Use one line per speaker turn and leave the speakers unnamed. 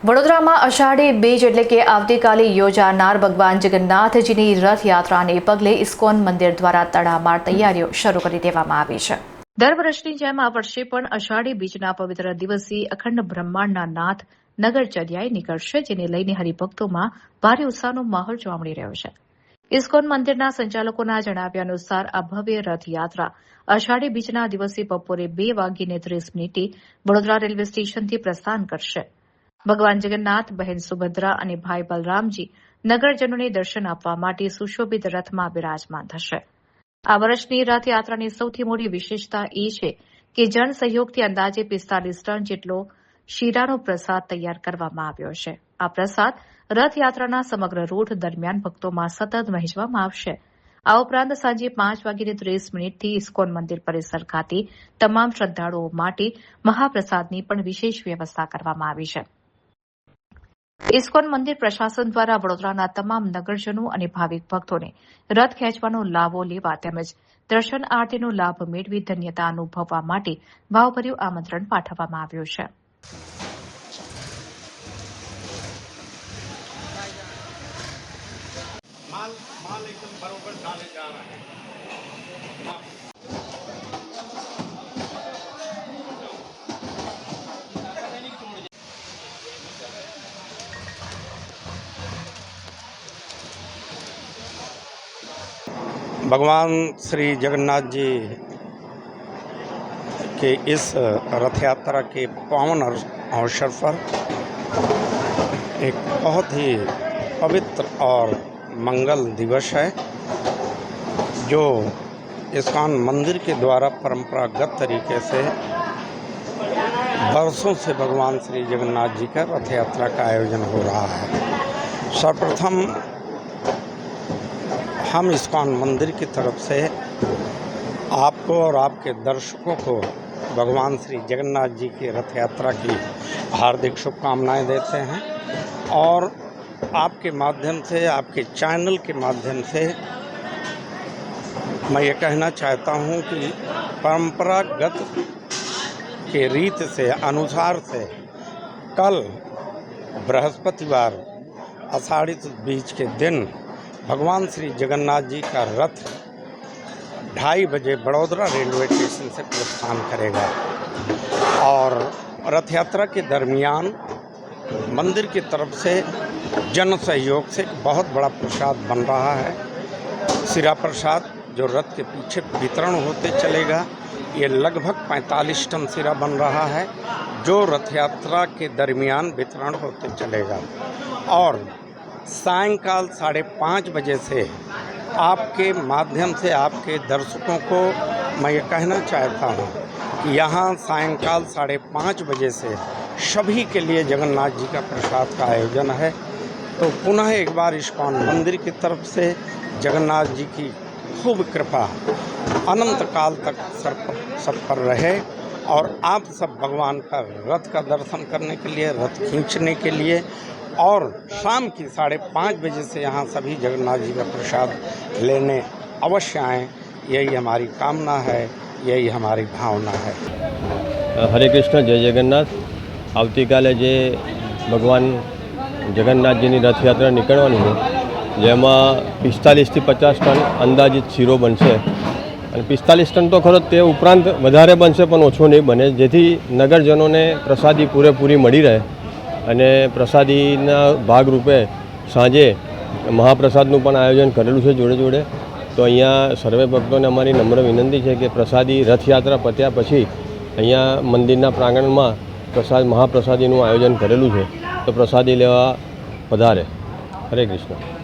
વડોદરામાં અષાઢી બીજ એટલે કે આવતીકાલે યોજાનાર ભગવાન જગન્નાથજીની રથયાત્રાને પગલે ઇસ્કોન મંદિર દ્વારા તડામાર તૈયારીઓ શરૂ કરી દેવામાં આવી છે। દર વર્ષની જેમ આ વર્ષે પણ અષાઢી બીજના પવિત્ર દિવસે અખંડ બ્રહ્માંડના નાથ નગરચર્યાએ નીકળશે, જેને લઈને હરિભક્તોમાં ભારે ઉત્સાહનો માહોલ જોવા મળી રહ્યો છે। ઇસ્કોન મંદિરના સંચાલકોના જણાવ્યા અનુસાર આ ભવ્ય રથયાત્રા અષાઢી બીજના દિવસે બપોરે 2:30 વડોદરા રેલવે સ્ટેશનથી પ્રસ્થાન કરશે। ભગવાન જગન્નાથ, બહેન સુભદ્રા અને ભાઈ બલરામજી નગરજનોને દર્શન આપવા માટે સુશોભિત રથમાં બિરાજમાન થશે। આ વર્ષની રથયાત્રાની સૌથી મોટી વિશેષતા એ છે કે જન સહયોગથી અંદાજે 45 ટન જેટલો શીરાનો પ્રસાદ તૈયાર કરવામાં આવ્યો છે। આ પ્રસાદ રથયાત્રાના સમગ્ર રૂટ દરમિયાન ભક્તોમાં સતત વહેંચવામાં આવશે। આ ઉપરાંત સાંજે 5:30 ઇસ્કોન મંદિર પરિસર ખાતે તમામ શ્રદ્ધાળુઓ માટે મહાપ્રસાદની પણ વિશેષ વ્યવસ્થા કરવામાં આવી છે। ઇસ્કોન મંદિર પ્રશાસન દ્વારા વડોદરાના તમામ નગરજનો અને ભાવિક ભક્તોને રથ ખેંચવાનો લાભો લેવા તેમજ દર્શન આરતીનો લાભ મેળવી ધન્યતા અનુભવવા માટે ભાવભર્યું આમંત્રણ પાઠવવામાં આવ્યું છે।
माल एकदम बरोबर डाले जा रहे हैं। भगवान श्री जगन्नाथ जी के इस रथ यात्रा के पावन अवसर पर एक बहुत ही पवित्र और मंगल दिवस है, जो इस्कॉन मंदिर के द्वारा परंपरागत तरीके से वर्षों से भगवान श्री जगन्नाथ जी का रथ यात्रा का आयोजन हो रहा है। सर्वप्रथम हम इस्कॉन मंदिर की तरफ से आपको और आपके दर्शकों को भगवान श्री जगन्नाथ जी की रथ यात्रा की हार्दिक शुभकामनाएं देते हैं और आपके माध्यम से, आपके चैनल के माध्यम से मैं ये कहना चाहता हूँ कि परंपरागत के रीत से अनुसार से कल बृहस्पतिवार आषाढ़ी बीज के दिन भगवान श्री जगन्नाथ जी का रथ 2:30 बजे बड़ौदा रेलवे स्टेशन से प्रस्थान करेगा और रथ यात्रा के दरमियान मंदिर की तरफ से जन सहयोग से बहुत बड़ा प्रसाद बन रहा है। सिरा प्रसाद जो रथ के पीछे वितरण होते चलेगा, ये लगभग 45 टन सिरा बन रहा है, जो रथ यात्रा के दरमियान वितरण होते चलेगा। और सायंकाल 5:30 बजे से आपके माध्यम से आपके दर्शकों को मैं ये कहना चाहता हूँ कि यहाँ सायंकाल 5:30 बजे से सभी के लिए जगन्नाथ जी का प्रसाद का आयोजन है। तो पुनः एक बार इस्कॉन मंदिर की तरफ से जगन्नाथ जी की खूब कृपा अनंत काल तक सब पर रहे और आप सब भगवान का रथ का दर्शन करने के लिए, रथ खींचने के लिए और शाम की 5:30 बजे से यहाँ सभी जगन्नाथ जी का प्रसाद लेने अवश्य आएँ। यही हमारी कामना है, यही हमारी भावना है।
हरे कृष्ण, जय जगन्नाथ। આવતીકાલે જે ભગવાન જગન્નાથજીની રથયાત્રા નીકળવાની છે, જેમાં 45થી 50 ટન અંદાજિત શીરો બનશે અને 45 ટન તો ખરો, તે ઉપરાંત વધારે બનશે પણ ઓછો નહીં બને, જેથી નગરજનોને પ્રસાદી પૂરેપૂરી મળી રહે। અને પ્રસાદીના ભાગરૂપે સાંજે મહાપ્રસાદનું પણ આયોજન કરેલું છે જોડે જોડે। તો અહીંયા સર્વે ભક્તોને અમારી નમ્ર વિનંતી છે કે પ્રસાદી રથયાત્રા પત્યા પછી અહીંયા મંદિરના પ્રાંગણમાં મહાપ્રસાદીનું આયોજન કરેલું છે, તો પ્રસાદી લેવા પધારે। હરે કૃષ્ણ।